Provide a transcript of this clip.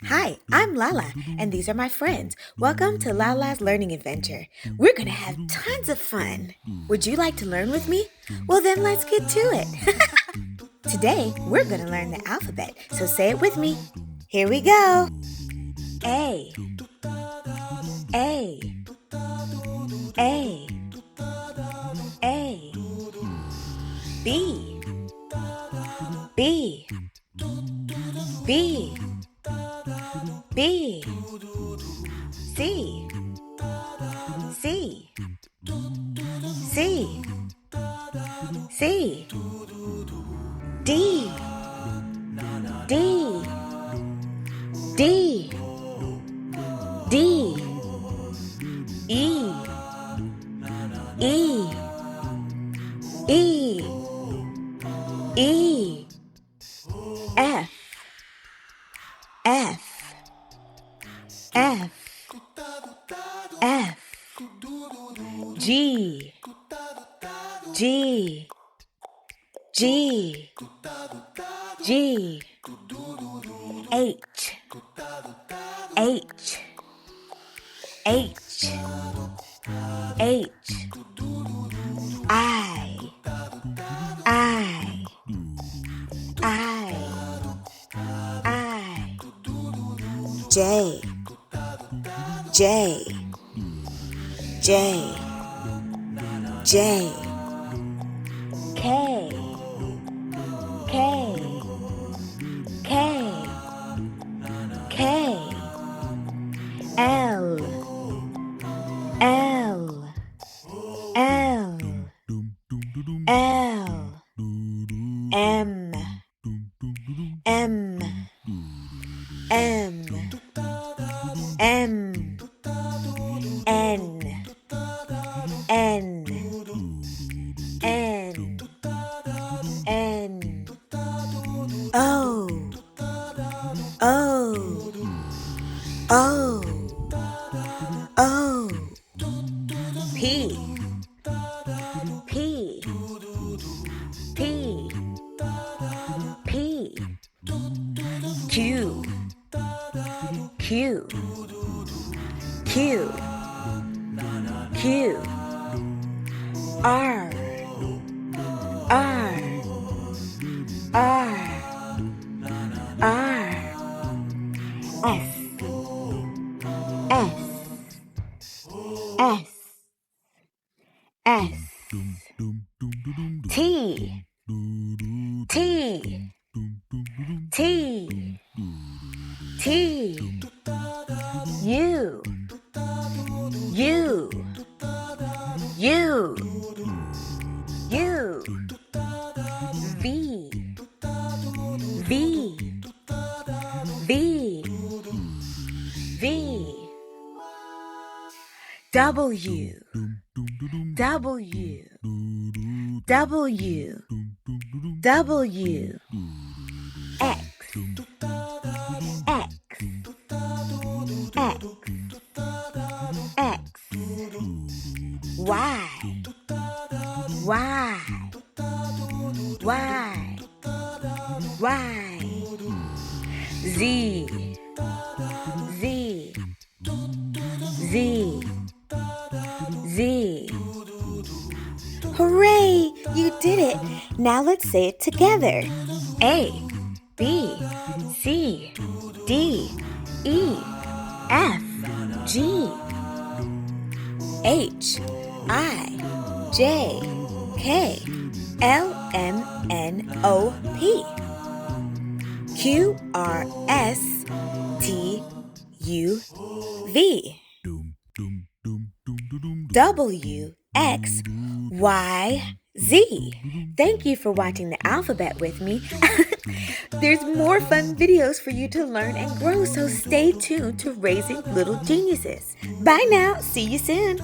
Hi, I'm Lala, and these are my friends. Welcome to Lala's Learning Adventure. We're going to have tons of fun. Would you like to learn with me? Well, then let's get to it. Today, we're going to learn the alphabet, so say it with me. Here we go. A, A, A, A, B, B, B, B, C, C, C, C, D, D, D, D, E, E, E, E, F, F, F, F, G, G, G, G, H, H, H, H, I, I, J, J, J, J, K, K, K, K, L, L, L, L, M, M, M, M, N, N, N, N, O, O, O, O, P, P, P, P, Q, Q, Q, Q, R, R, R, R, S, S, S, S, T, T, T, T, U, U, U, U, V, V, V, V, W, W, W, W, X, X, X, X, Y, Y, Y, Y, Z, Z, Z, Z. Hooray! You did it! Now let's say it together. A, B, C, D, E, F, G, H, I, J, K, L, M, N, O, P, Q, R, S, T, U, V, W, X, Y, Z. Thank you for watching the alphabet with me. There's more fun videos for you to learn and grow, so stay tuned to Raising Little Geniuses. Bye now. See you soon.